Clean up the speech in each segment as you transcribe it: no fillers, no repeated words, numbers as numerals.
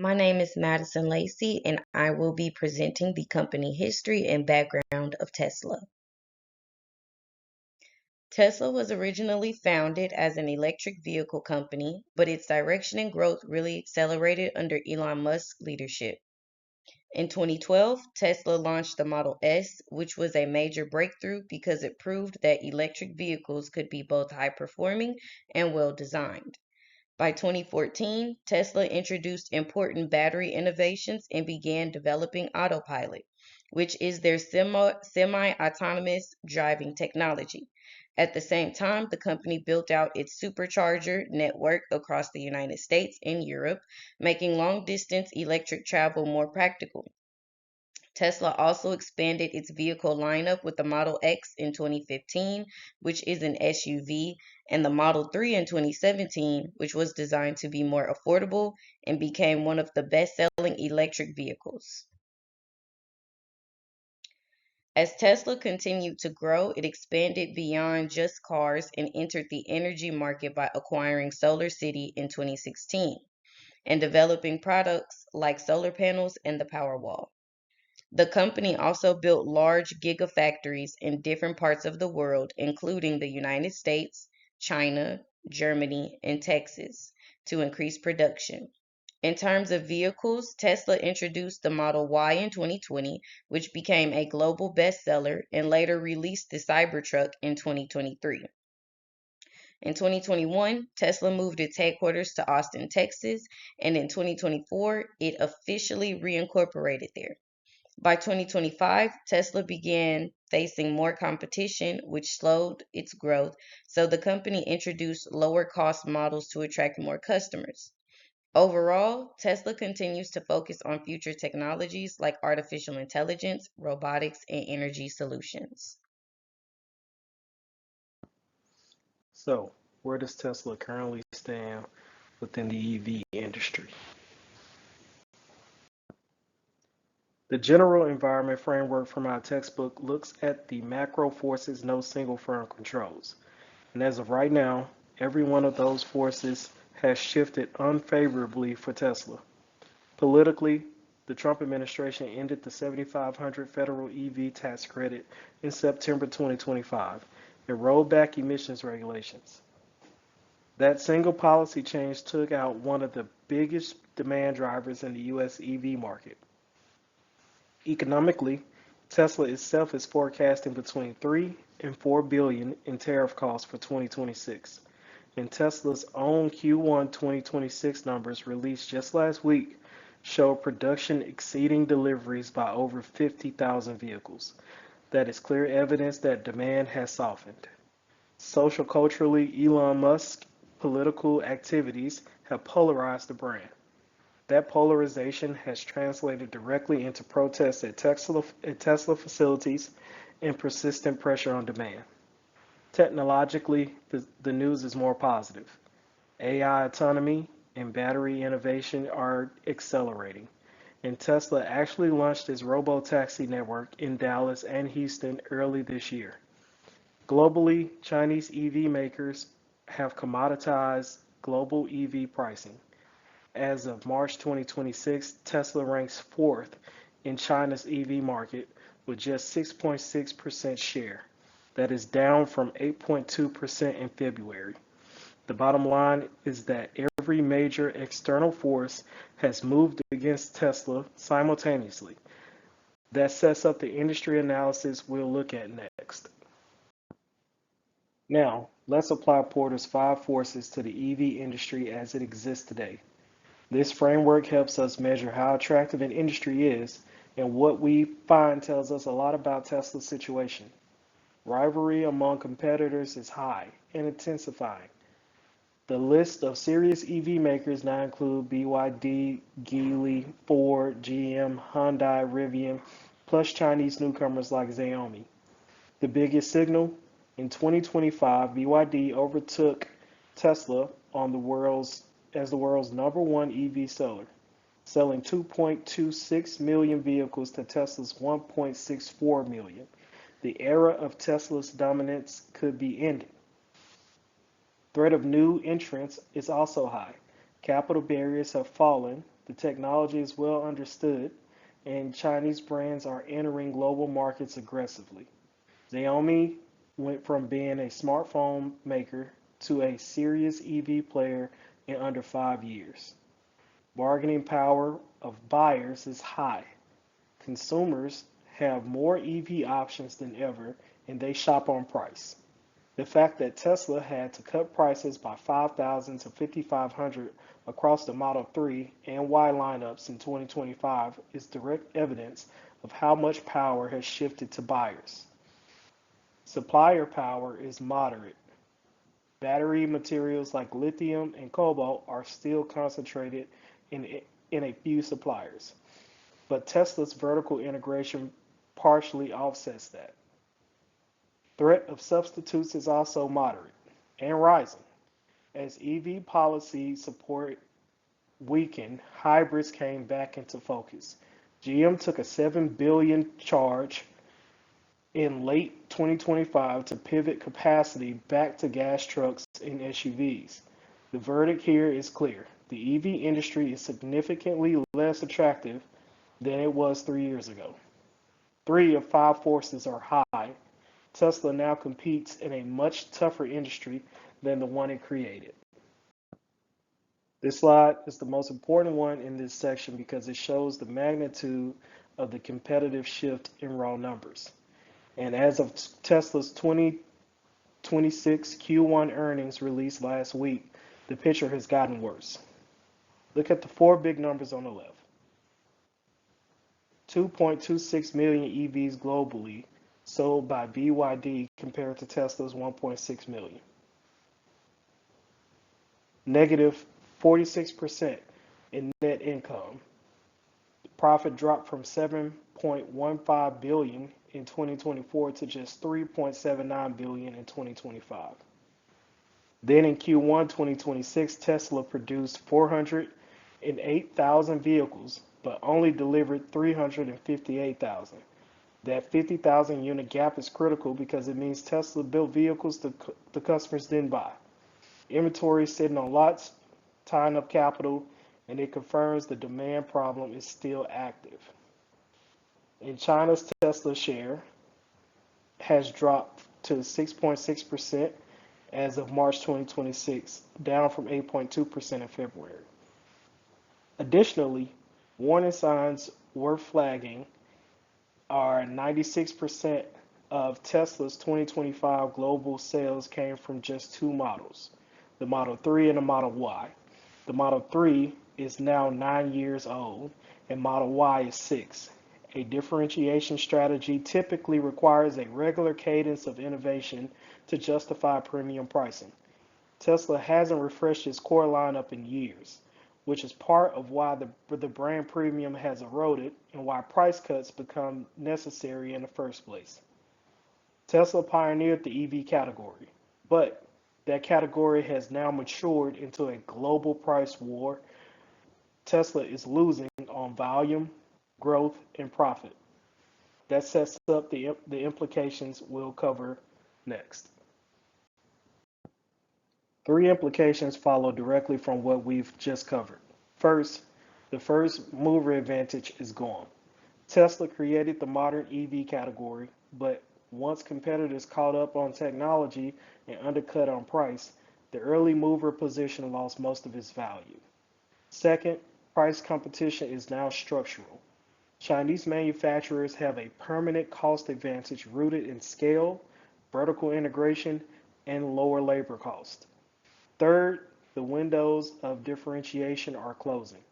My name is Madison Lacey, and I will be presenting the company history and background of Tesla. Tesla was originally founded as an electric vehicle company, but its direction and growth really accelerated under Elon Musk's leadership. In 2012, Tesla launched the Model S, which was a major breakthrough because it proved that electric vehicles could be both high performing and well designed. By 2014, Tesla introduced important battery innovations and began developing autopilot, which is their semi-autonomous driving technology. At the same time, the company built out its supercharger network across the United States and Europe, making long-distance electric travel more practical. Tesla also expanded its vehicle lineup with the Model X in 2015, which is an SUV, and the Model 3 in 2017, which was designed to be more affordable and became one of the best-selling electric vehicles. As Tesla continued to grow, it expanded beyond just cars and entered the energy market by acquiring SolarCity in 2016 and developing products like solar panels and the Powerwall. The company also built large gigafactories in different parts of the world, including the United States, China, Germany, and Texas, to increase production. In terms of vehicles, Tesla introduced the Model Y in 2020, which became a global bestseller, and later released the Cybertruck in 2023. In 2021, Tesla moved its headquarters to Austin, Texas, and in 2024, it officially reincorporated there. By 2025, Tesla began facing more competition, which slowed its growth, so the company introduced lower cost models to attract more customers. Overall, Tesla continues to focus on future technologies like artificial intelligence, robotics, and energy solutions. So, where does Tesla currently stand within the EV industry? The general environment framework from our textbook looks at the macro forces no single firm controls. And as of right now, every one of those forces has shifted unfavorably for Tesla. Politically, the Trump administration ended the 7,500 federal EV tax credit in September 2025 and rolled back emissions regulations. That single policy change took out one of the biggest demand drivers in the US EV market. Economically, Tesla itself is forecasting between 3 and 4 billion in tariff costs for 2026. And Tesla's own Q1 2026 numbers released just last week show production exceeding deliveries by over 50,000 vehicles. That is clear evidence that demand has softened. Social culturally, Elon Musk's political activities have polarized the brand. That polarization has translated directly into protests at Tesla facilities and persistent pressure on demand. Technologically, the news is more positive. AI autonomy and battery innovation are accelerating, and Tesla actually launched its robo-taxi network in Dallas and Houston early this year. Globally, Chinese EV makers have commoditized global EV pricing. As of March 2026, Tesla ranks fourth in China's EV market with just 6.6% share. That is down from 8.2% in February. The bottom line is that every major external force has moved against Tesla simultaneously. That sets up the industry analysis we'll look at next. Now, let's apply Porter's five forces to the EV industry as it exists today. This framework helps us measure how attractive an industry is, and what we find tells us a lot about Tesla's situation. Rivalry among competitors is high and intensifying. The list of serious EV makers now include BYD, Geely, Ford, GM, Hyundai, Rivian, plus Chinese newcomers like Xiaomi. The biggest signal? In 2025, BYD overtook Tesla on the world's as the world's number one EV seller, selling 2.26 million vehicles to Tesla's 1.64 million. The era of Tesla's dominance could be ending. Threat of new entrants is also high. Capital barriers have fallen. The technology is well understood, and Chinese brands are entering global markets aggressively. Xiaomi went from being a smartphone maker to a serious EV player in under 5 years. Bargaining power of buyers is high. Consumers have more EV options than ever, and they shop on price. The fact that Tesla had to cut prices by 5,000 to 5,500 across the Model 3 and Y lineups in 2025 is direct evidence of how much power has shifted to buyers. Supplier power is moderate. Battery materials like lithium and cobalt are still concentrated in a few suppliers, but Tesla's vertical integration partially offsets that. Threat of substitutes is also moderate and rising. As EV policy support weakened, hybrids came back into focus. GM took a 7 billion charge in late 2025 to pivot capacity back to gas trucks and SUVs. The verdict here is clear. The EV industry is significantly less attractive than it was 3 years ago. Three of five forces are high. Tesla now competes in a much tougher industry than the one it created. This slide is the most important one in this section because it shows the magnitude of the competitive shift in raw numbers. And as of Tesla's 2026 Q1 earnings released last week, the picture has gotten worse. Look at the four big numbers on the left. 2.26 million EVs globally sold by BYD compared to Tesla's 1.6 million. Negative 46% in net income. Profit dropped from 7.15 billion in 2024 to just 3.79 billion in 2025. Then in Q1 2026, Tesla produced 408,000 vehicles, but only delivered 358,000. That 50,000 unit gap is critical because it means Tesla built vehicles the customers didn't buy. Inventory sitting on lots, tying up capital, and it confirms the demand problem is still active. In China's Tesla share has dropped to 6.6% as of March 2026, down from 8.2% in February. Additionally, warning signs worth flagging are 96% of Tesla's 2025 global sales came from just two models, the Model 3 and the Model Y. The Model 3 is now 9 years old and Model Y is 6. A differentiation strategy typically requires a regular cadence of innovation to justify premium pricing. Tesla hasn't refreshed its core lineup in years, which is part of why the brand premium has eroded and why price cuts become necessary in the first place. Tesla pioneered the EV category, but that category has now matured into a global price war. Tesla is losing on volume, growth, and profit. That sets up the implications we'll cover next. Three implications follow directly from what we've just covered. First, the first mover advantage is gone. Tesla created the modern EV category, but once competitors caught up on technology and undercut on price, the early mover position lost most of its value. Second, price competition is now structural. Chinese manufacturers have a permanent cost advantage rooted in scale, vertical integration, and lower labor cost. Third, the windows of differentiation are closing.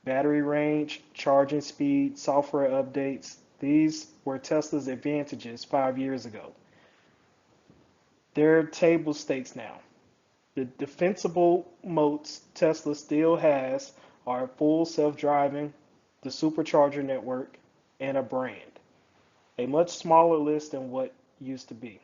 Battery range, charging speed, software updates, these were Tesla's advantages 5 years ago. They're table stakes now. The defensible moats Tesla still has are full self-driving, the supercharger network, and a brand. A much smaller list than what used to be.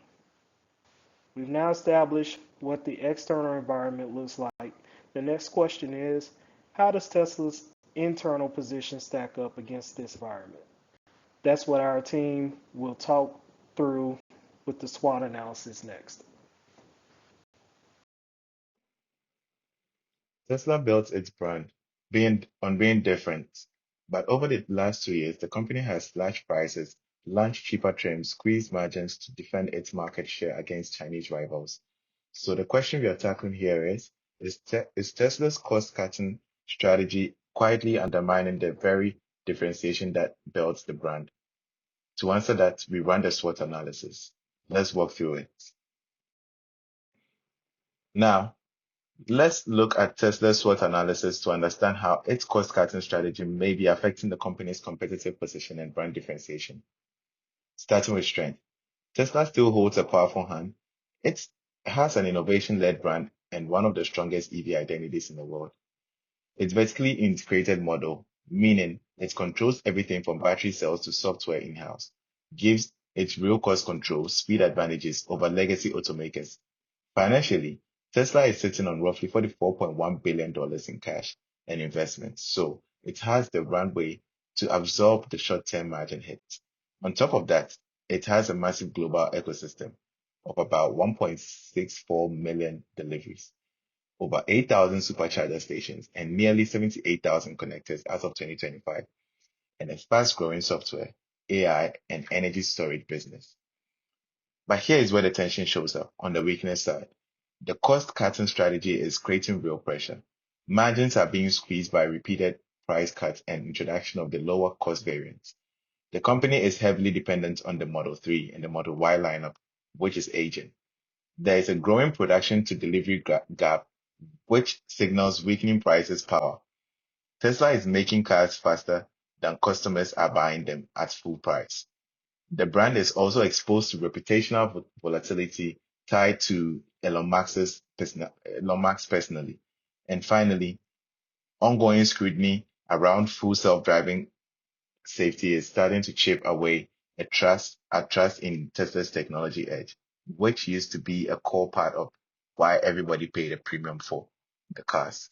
We've now established what the external environment looks like. The next question is, how does Tesla's internal position stack up against this environment? That's what our team will talk through with the SWOT analysis next. Tesla built its brand. being different. But over the last 2 years, the company has slashed prices, launched cheaper trims, squeezed margins to defend its market share against Chinese rivals. So the question we are tackling here is Tesla's cost-cutting strategy quietly undermining the very differentiation that builds the brand? To answer that, we run the SWOT analysis. Let's walk through it. Now, let's look at Tesla's SWOT analysis to understand how its cost-cutting strategy may be affecting the company's competitive position and brand differentiation. Starting with strength, Tesla still holds a powerful hand. It has an innovation-led brand and one of the strongest EV identities in the world. Its vertically integrated model, meaning it controls everything from battery cells to software in-house, gives it real cost control, speed advantages over legacy automakers. Financially, Tesla is sitting on roughly $44.1 billion in cash and investments, so it has the runway to absorb the short-term margin hits. On top of that, it has a massive global ecosystem of about 1.64 million deliveries, over 8,000 supercharger stations, and nearly 78,000 connectors as of 2025, and a fast-growing software, AI, and energy storage business. But here is where the tension shows up on the weakness side. The cost-cutting strategy is creating real pressure. Margins are being squeezed by repeated price cuts and introduction of the lower cost variants. The company is heavily dependent on the Model 3 and the Model Y lineup, which is aging. There is a growing production to delivery gap, which signals weakening prices power. Tesla is making cars faster than customers are buying them at full price. The brand is also exposed to reputational volatility tied to Elon Musk personally. And finally, ongoing scrutiny around full self-driving safety is starting to chip away at trust in Tesla's technology edge, which used to be a core part of why everybody paid a premium for the cars.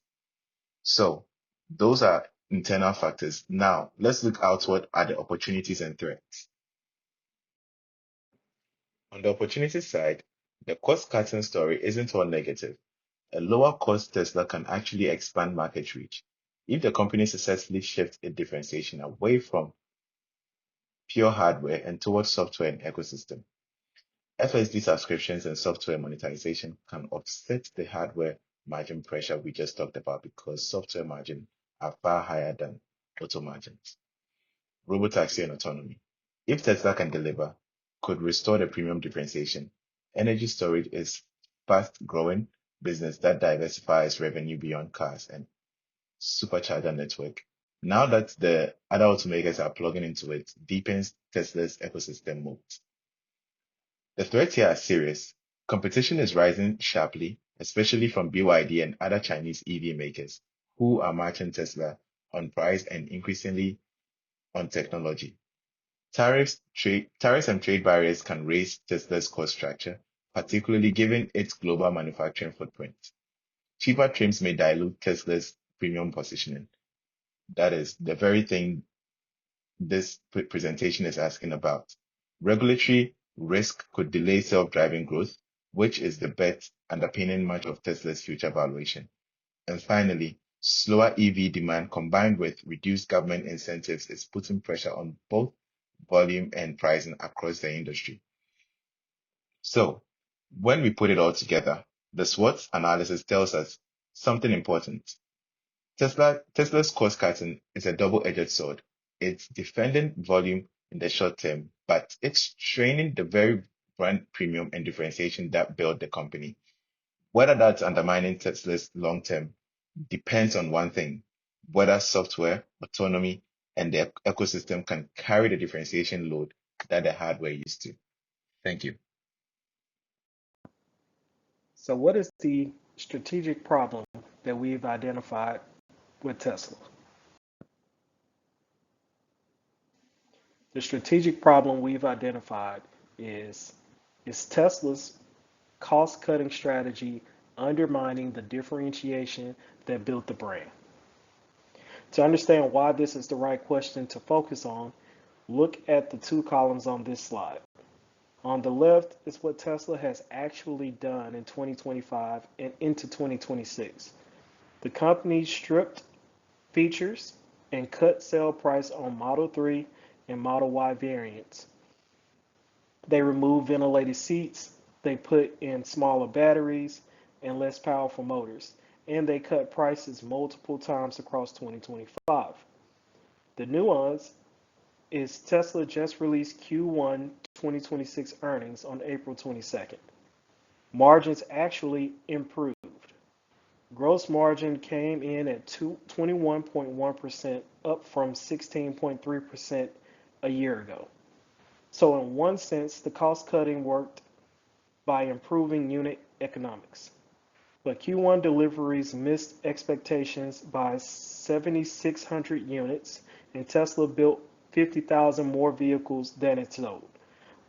So those are internal factors. Now let's look outward at the opportunities and threats. On the opportunity side, the cost-cutting story isn't all negative. A lower cost Tesla can actually expand market reach. If the company successfully shifts its differentiation away from pure hardware and towards software and ecosystem, FSD subscriptions and software monetization can offset the hardware margin pressure we just talked about because software margins are far higher than auto margins. Robotaxi and autonomy. If Tesla can deliver, could restore the premium differentiation. Energy storage is fast-growing business that diversifies revenue beyond cars and supercharger network. Now that the other automakers are plugging into it, deepens Tesla's ecosystem moat. The threats here are serious. Competition is rising sharply, especially from BYD and other Chinese EV makers who are matching Tesla on price and increasingly on technology. Tariffs and trade barriers can raise Tesla's cost structure, particularly given its global manufacturing footprint. Cheaper trims may dilute Tesla's premium positioning. That is the very thing this presentation is asking about. Regulatory risk could delay self-driving growth, which is the bet underpinning much of Tesla's future valuation. And finally, slower EV demand combined with reduced government incentives is putting pressure on both volume and pricing across the industry. So, when we put it all together, the SWOT analysis tells us something important. Tesla's cost cutting is a double-edged sword. It's defending volume in the short term, but it's straining the very brand premium and differentiation that built the company. Whether that's undermining Tesla's long term depends on one thing, whether software, autonomy, and the ecosystem can carry the differentiation load that the hardware used to. Thank you. So, what is the strategic problem that we've identified with Tesla? The strategic problem we've identified is is Tesla's cost cutting strategy undermining the differentiation that built the brand. To understand why this is the right question to focus on, look at the two columns on this slide. On the left is what Tesla has actually done in 2025 and into 2026. The company stripped features and cut sale price on Model 3 and Model Y variants. They remove ventilated seats, they put in smaller batteries and less powerful motors, and they cut prices multiple times across 2025. The nuance is Tesla just released Q1 2026 earnings on April 22nd. Margins actually improved. Gross margin came in at 21.1%, up from 16.3% a year ago. So, in one sense, the cost cutting worked by improving unit economics. But Q1 deliveries missed expectations by 7,600 units, and Tesla built 50,000 more vehicles than it sold.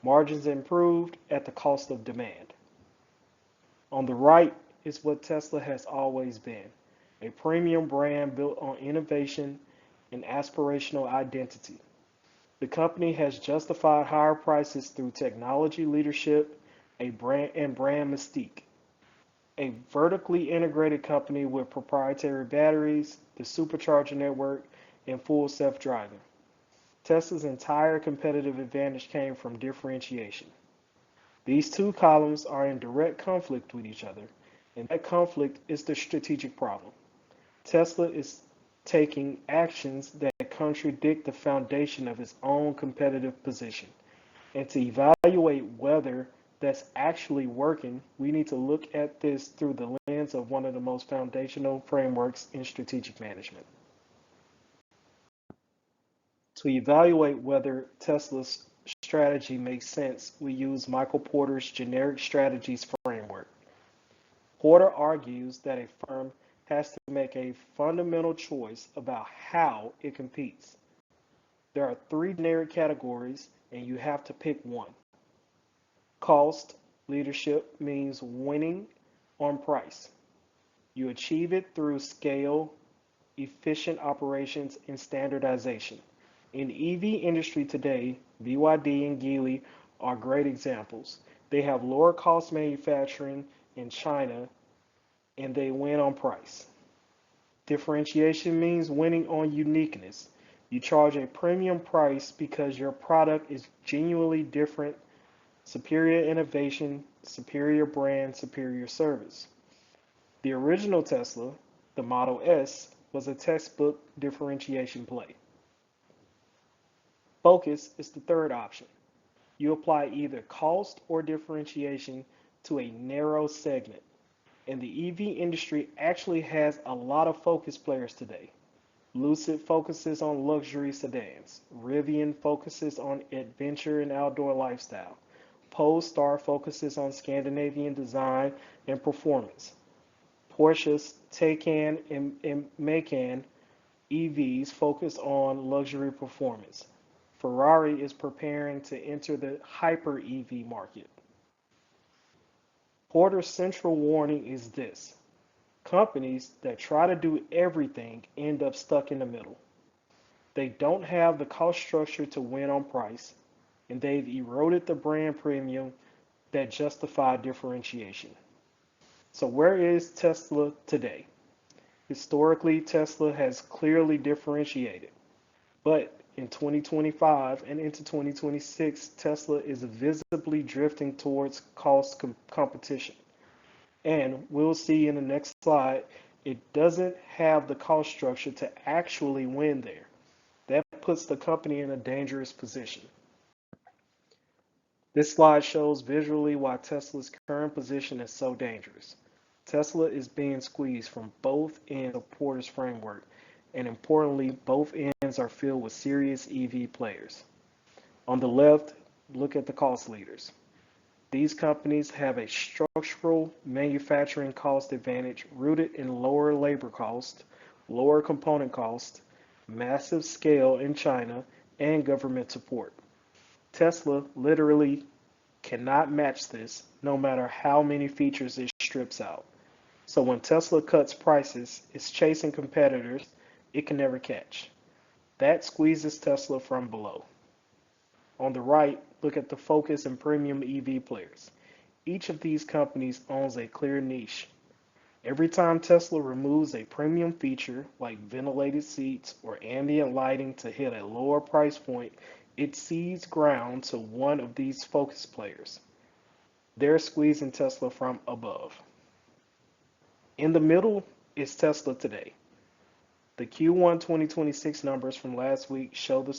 Margins improved at the cost of demand. On the right is what Tesla has always been, a premium brand built on innovation and aspirational identity. The company has justified higher prices through technology leadership and brand mystique. A vertically integrated company with proprietary batteries, the supercharger network, and full self-driving. Tesla's entire competitive advantage came from differentiation. These two columns are in direct conflict with each other, and that conflict is the strategic problem. Tesla is taking actions that contradict the foundation of its own competitive position. And to evaluate whether that's actually working, we need to look at this through the lens of one of the most foundational frameworks in strategic management. To evaluate whether Tesla's strategy makes sense, we use Michael Porter's generic strategies framework. Porter argues that a firm has to make a fundamental choice about how it competes. There are three generic categories, and you have to pick one. Cost leadership means winning on price. You achieve it through scale, efficient operations, and standardization. In the EV industry today, BYD and Geely are great examples. They have lower cost manufacturing in China and they win on price. Differentiation means winning on uniqueness. You charge a premium price because your product is genuinely different, superior innovation, superior brand, superior service. The original Tesla, the Model S, was a textbook differentiation play. Focus is the third option. You apply either cost or differentiation to a narrow segment. And the EV industry actually has a lot of focus players today. Lucid focuses on luxury sedans. Rivian focuses on adventure and outdoor lifestyle. Polestar focuses on Scandinavian design and performance. Porsche's Taycan and Macan EVs focus on luxury performance. Ferrari is preparing to enter the hyper EV market. Porter's central warning is this: companies that try to do everything end up stuck in the middle. They don't have the cost structure to win on price, and they've eroded the brand premium that justify differentiation. So, where is Tesla today? Historically, Tesla has clearly differentiated, but in 2025 and into 2026, Tesla is visibly drifting towards cost competition. And we'll see in the next slide, it doesn't have the cost structure to actually win there. That puts the company in a dangerous position. This slide shows visually why Tesla's current position is so dangerous. Tesla is being squeezed from both ends of Porter's framework, and importantly, both ends are filled with serious EV players. On the left, look at the cost leaders. These companies have a structural manufacturing cost advantage rooted in lower labor cost, lower component cost, massive scale in China, and government support. Tesla literally cannot match this no matter how many features it strips out. So when Tesla cuts prices, it's chasing competitors it can never catch. That squeezes Tesla from below. On the right, look at the Focus and premium EV players. Each of these companies owns a clear niche. Every time Tesla removes a premium feature like ventilated seats or ambient lighting to hit a lower price point, it cedes ground to one of these focus players. They're squeezing Tesla from above. In the middle is Tesla today. The Q1 2026 numbers from last week show the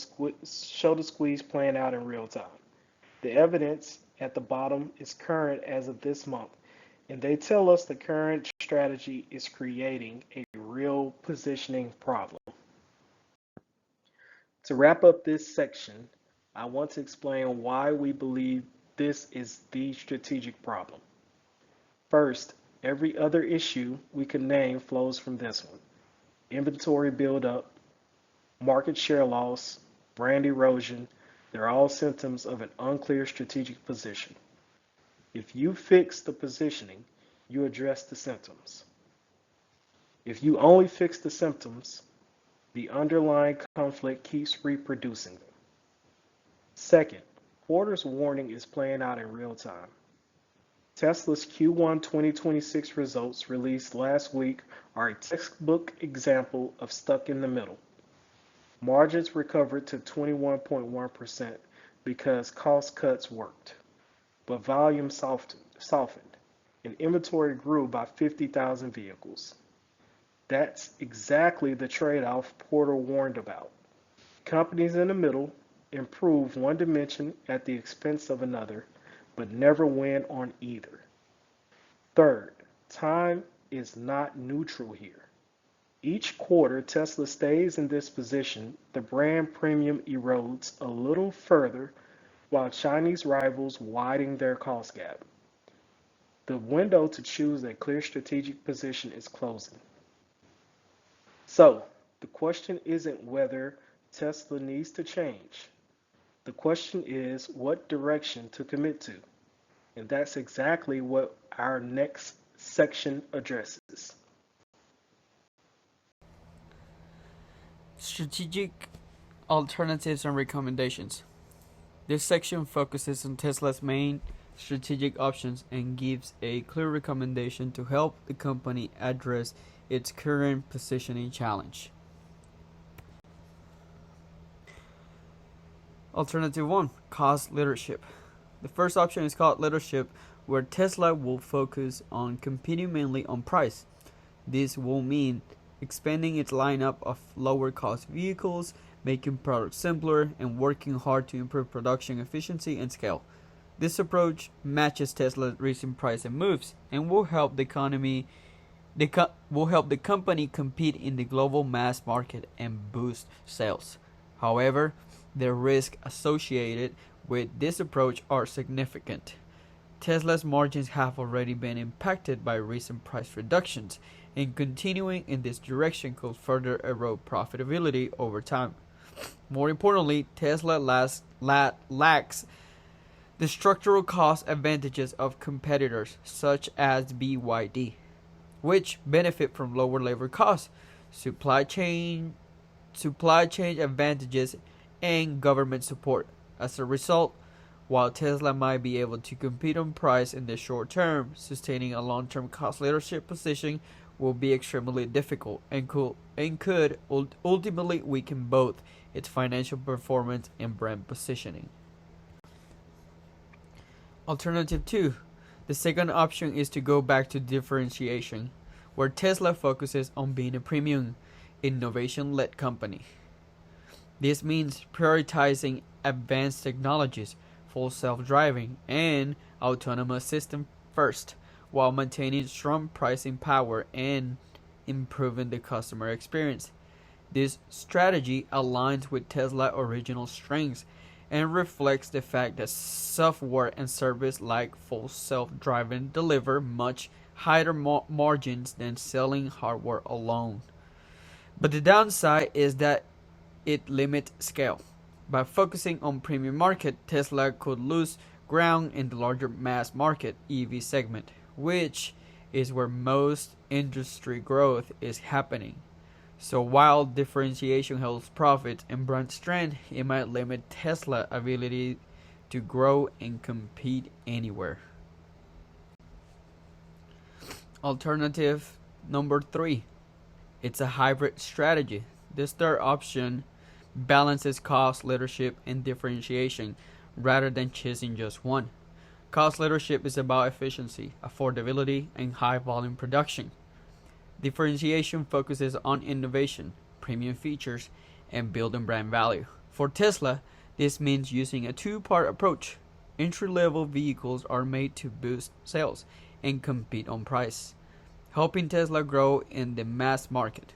squeeze playing out in real time. The evidence at the bottom is current as of this month, and they tell us the current strategy is creating a real positioning problem. To wrap up this section, I want to explain why we believe this is the strategic problem. First, every other issue we could name flows from this one. Inventory buildup, market share loss, brand erosion, they're all symptoms of an unclear strategic position. If you fix the positioning, you address the symptoms. If you only fix the symptoms, the underlying conflict keeps reproducing them. Second, Porter's warning is playing out in real time. Tesla's Q1 2026 results released last week are a textbook example of stuck in the middle. Margins recovered to 21.1% because cost cuts worked, but volume softened, and inventory grew by 50,000 vehicles. That's exactly the trade-off Porter warned about. Companies in the middle improve one dimension at the expense of another, but never win on either. Third, time is not neutral here. Each quarter Tesla stays in this position, the brand premium erodes a little further while Chinese rivals widen their cost gap. The window to choose a clear strategic position is closing. So, the question isn't whether Tesla needs to change. The question is what direction to commit to. And that's exactly what our next section addresses. Strategic alternatives and recommendations. This section focuses on Tesla's main strategic options and gives a clear recommendation to help the company address its current positioning challenge. Alternative 1, Cost Leadership. The first option is called leadership, where Tesla will focus on competing mainly on price. This will mean expanding its lineup of lower cost vehicles, making products simpler, and working hard to improve production efficiency and scale. This approach matches Tesla's recent pricing moves and will help the company compete in the global mass market and boost sales. However, the risks associated with this approach are significant. Tesla's margins have already been impacted by recent price reductions, and continuing in this direction could further erode profitability over time. More importantly, Tesla lacks the structural cost advantages of competitors such as BYD, which benefit from lower labor costs, supply chain advantages, and government support. As a result, while Tesla might be able to compete on price in the short term, sustaining a long-term cost leadership position will be extremely difficult and could ultimately weaken both its financial performance and brand positioning. Alternative 2. The second option is to go back to differentiation, where Tesla focuses on being a premium, innovation-led company. This means prioritizing advanced technologies, full self-driving, and autonomous system first, while maintaining strong pricing power and improving the customer experience. This strategy aligns with Tesla's original strengths and reflects the fact that software and service like full self-driving deliver much higher margins than selling hardware alone. But the downside is that it limits scale. By focusing on premium market, Tesla could lose ground in the larger mass market EV segment, which is where most industry growth is happening. So while differentiation helps profit and brand strength, it might limit Tesla's ability to grow and compete anywhere. Alternative number 3, it's a hybrid strategy. This third option balances cost, leadership, and differentiation rather than chasing just one. Cost leadership is about efficiency, affordability, and high volume production. Differentiation focuses on innovation, premium features, and building brand value. For Tesla, this means using a two-part approach. Entry-level vehicles are made to boost sales and compete on price, helping Tesla grow in the mass market.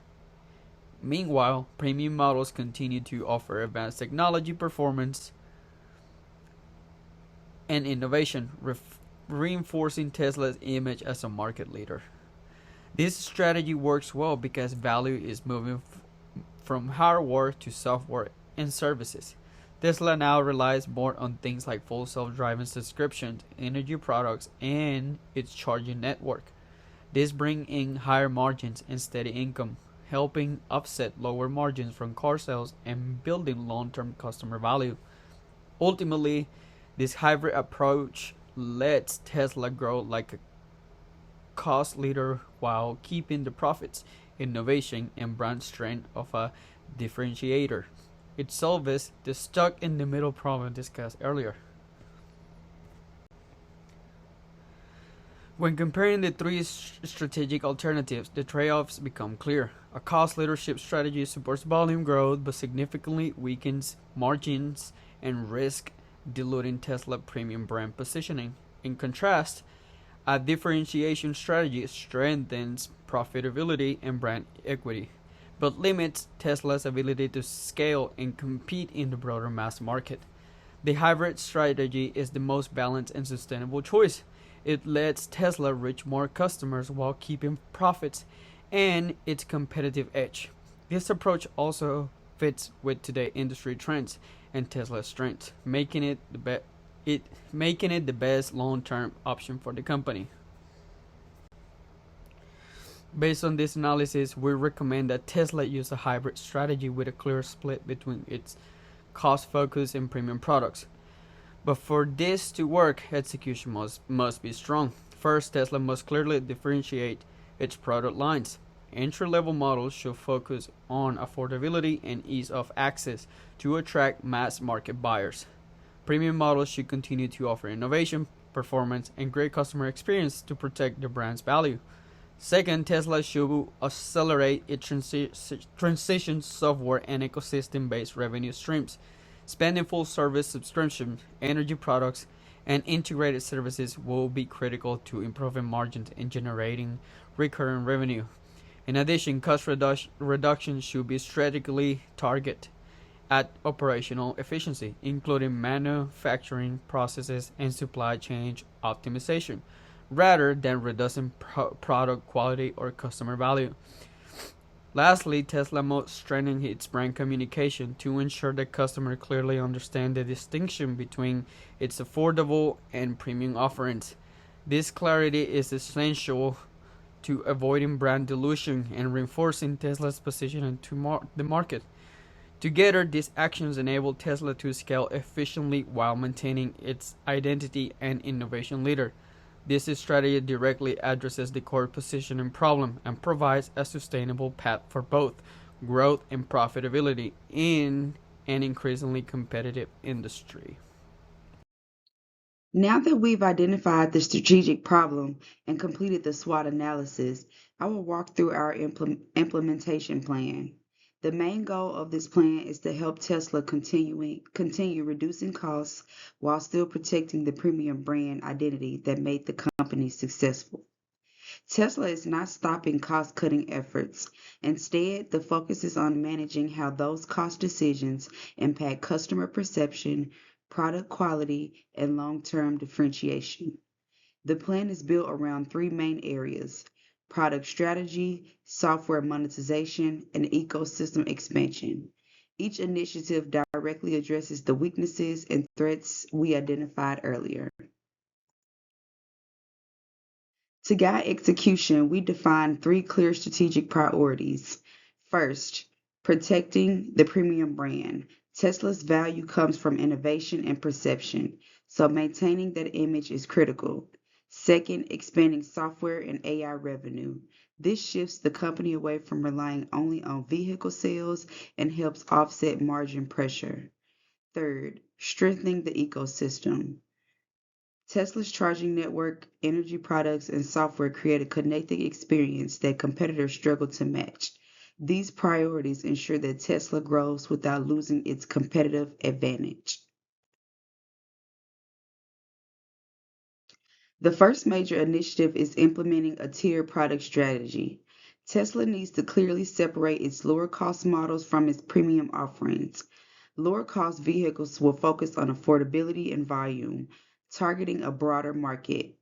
Meanwhile, premium models continue to offer advanced technology, performance, and innovation, reinforcing Tesla's image as a market leader. This strategy works well because value is moving from hardware to software and services. Tesla now relies more on things like full self-driving subscriptions, energy products, and its charging network. This brings in higher margins and steady income, helping offset lower margins from car sales and building long-term customer value. Ultimately, this hybrid approach lets Tesla grow like a cost leader while keeping the profits, innovation, and brand strength of a differentiator. It solves the stuck in the middle problem discussed earlier. When comparing the three strategic alternatives, the trade-offs become clear. A cost leadership strategy supports volume growth but significantly weakens margins and risk diluting Tesla premium brand positioning. In contrast, a differentiation strategy strengthens profitability and brand equity, but limits Tesla's ability to scale and compete in the broader mass market. The hybrid strategy is the most balanced and sustainable choice. It lets Tesla reach more customers while keeping profits and its competitive edge. This approach also fits with today's industry trends and Tesla's strengths, making it the best long-term option for the company. Based on this analysis, we recommend that Tesla use a hybrid strategy with a clear split between its cost focus and premium products. But for this to work, execution must be strong. First, Tesla must clearly differentiate its product lines. Entry-level models should focus on affordability and ease of access to attract mass market buyers. Premium models should continue to offer innovation, performance, and great customer experience to protect the brand's value. Second, Tesla should accelerate its transition software and ecosystem-based revenue streams. Spending full service subscription, energy products, and integrated services will be critical to improving margins and generating recurring revenue. In addition, cost reduction should be strategically targeted at operational efficiency, including manufacturing processes and supply chain optimization, rather than reducing product quality or customer value. Lastly, Tesla must strengthen its brand communication to ensure that customers clearly understand the distinction between its affordable and premium offerings. This clarity is essential to avoiding brand dilution and reinforcing Tesla's position into the market. Together, these actions enable Tesla to scale efficiently while maintaining its identity and innovation leader. This strategy directly addresses the core positioning problem and provides a sustainable path for both growth and profitability in an increasingly competitive industry. Now that we've identified the strategic problem and completed the SWOT analysis, I will walk through our implementation plan. The main goal of this plan is to help Tesla continue reducing costs while still protecting the premium brand identity that made the company successful. Tesla is not stopping cost-cutting efforts. Instead, the focus is on managing how those cost decisions impact customer perception, product quality, and long-term differentiation. The plan is built around three main areas: product strategy, software monetization, and ecosystem expansion. Each initiative directly addresses the weaknesses and threats we identified earlier. To guide execution, we define three clear strategic priorities. First, protecting the premium brand. Tesla's value comes from innovation and perception, so maintaining that image is critical. Second, expanding software and AI revenue. This shifts the company away from relying only on vehicle sales and helps offset margin pressure. Third, strengthening the ecosystem. Tesla's charging network, energy products, and software create a connected experience that competitors struggle to match. These priorities ensure that Tesla grows without losing its competitive advantage. The first major initiative is implementing a tiered product strategy. Tesla needs to clearly separate its lower cost models from its premium offerings. Lower cost vehicles will focus on affordability and volume, targeting a broader market.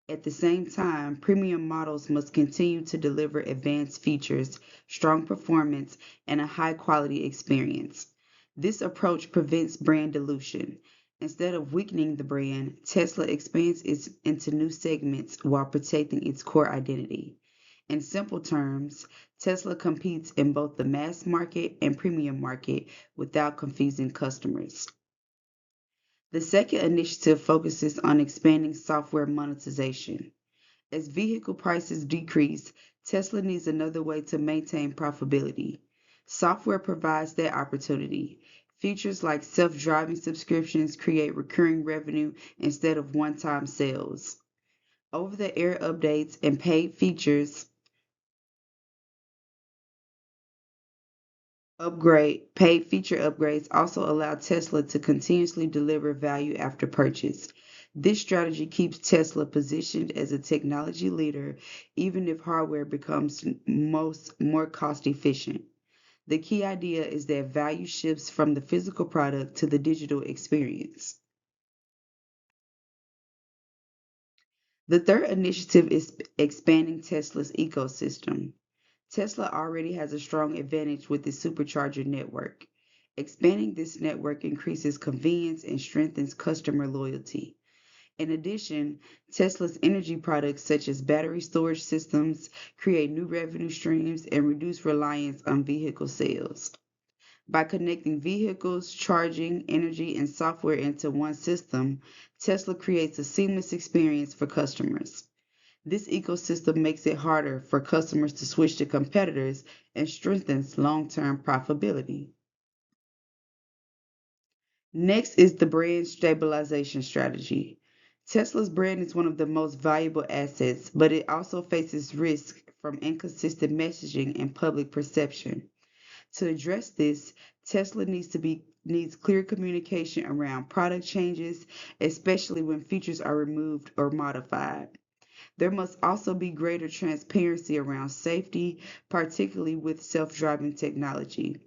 At the same time, premium models must continue to deliver advanced features, strong performance, and a high quality experience. This approach prevents brand dilution. Instead of weakening the brand, Tesla expands into new segments while protecting its core identity. In simple terms, Tesla competes in both the mass market and premium market without confusing customers. The second initiative focuses on expanding software monetization. As vehicle prices decrease, Tesla needs another way to maintain profitability. Software provides that opportunity. Features like self-driving subscriptions create recurring revenue instead of one-time sales. Over-the-air updates and paid feature upgrades also allow Tesla to continuously deliver value after purchase. This strategy keeps Tesla positioned as a technology leader even if hardware becomes more cost efficient. The key idea is that value shifts from the physical product to the digital experience. The third initiative is expanding Tesla's ecosystem. Tesla already has a strong advantage with its supercharger network. Expanding this network increases convenience and strengthens customer loyalty. In addition, Tesla's energy products such as battery storage systems create new revenue streams and reduce reliance on vehicle sales. By connecting vehicles, charging, energy, and software into one system, Tesla creates a seamless experience for customers. This ecosystem makes it harder for customers to switch to competitors and strengthens long-term profitability. Next is the brand stabilization strategy. Tesla's brand is one of the most valuable assets, but it also faces risk from inconsistent messaging and public perception. To address this, Tesla needs clear communication around product changes, especially when features are removed or modified. There must also be greater transparency around safety, particularly with self-driving technology.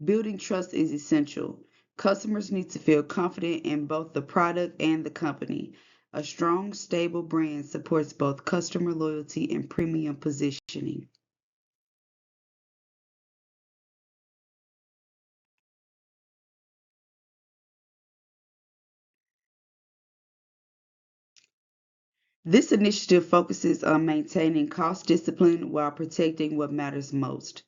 Building trust is essential. Customers need to feel confident in both the product and the company. A strong, stable brand supports both customer loyalty and premium positioning. This initiative focuses on maintaining cost discipline while protecting what matters most.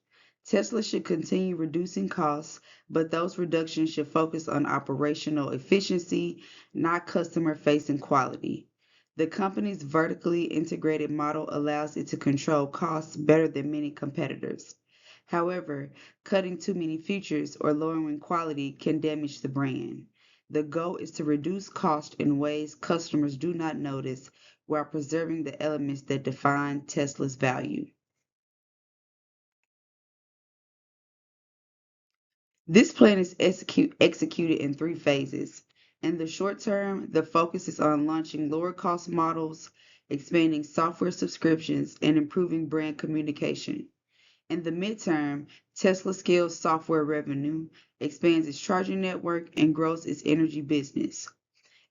Tesla should continue reducing costs, but those reductions should focus on operational efficiency, not customer-facing quality. The company's vertically integrated model allows it to control costs better than many competitors. However, cutting too many features or lowering quality can damage the brand. The goal is to reduce cost in ways customers do not notice while preserving the elements that define Tesla's value. This plan is executed in three phases. In the short term, the focus is on launching lower cost models, expanding software subscriptions, and improving brand communication. In the midterm, Tesla scales software revenue, expands its charging network, and grows its energy business.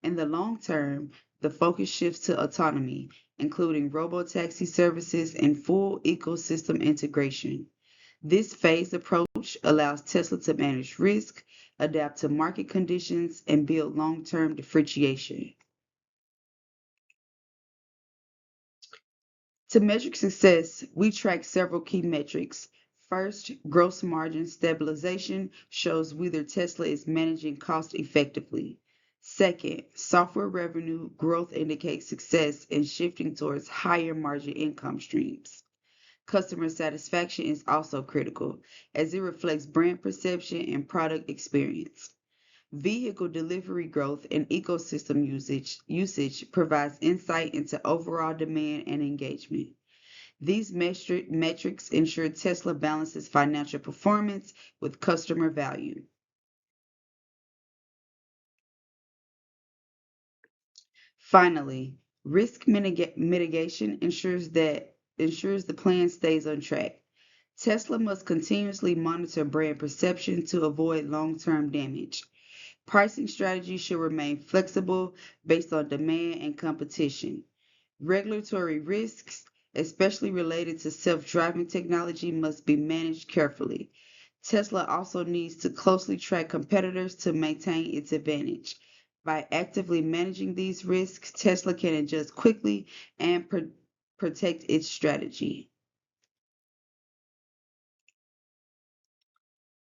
In the long term, the focus shifts to autonomy, including robotaxi services and full ecosystem integration. This phased approach allows Tesla to manage risk, adapt to market conditions, and build long-term differentiation. To measure success, we track several key metrics. First, gross margin stabilization shows whether Tesla is managing cost effectively. Second, software revenue growth indicates success in shifting towards higher margin income streams. Customer satisfaction is also critical, as it reflects brand perception and product experience. Vehicle delivery growth and ecosystem usage provides insight into overall demand and engagement. These metrics ensure Tesla balances financial performance with customer value. Finally, risk mitigation ensures the plan stays on track. Tesla must continuously monitor brand perception to avoid long-term damage. Pricing strategies should remain flexible based on demand and competition. Regulatory risks, especially related to self-driving technology, must be managed carefully. Tesla also needs to closely track competitors to maintain its advantage. By actively managing these risks, Tesla can adjust quickly and protect its strategy.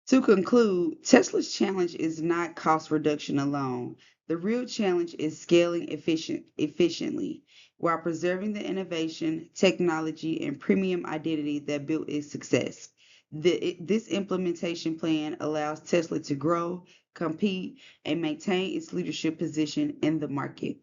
To conclude, Tesla's challenge is not cost reduction alone. The real challenge is scaling efficiently while preserving the innovation, technology, and premium identity that built its success. This implementation plan allows Tesla to grow, compete, and maintain its leadership position in the market.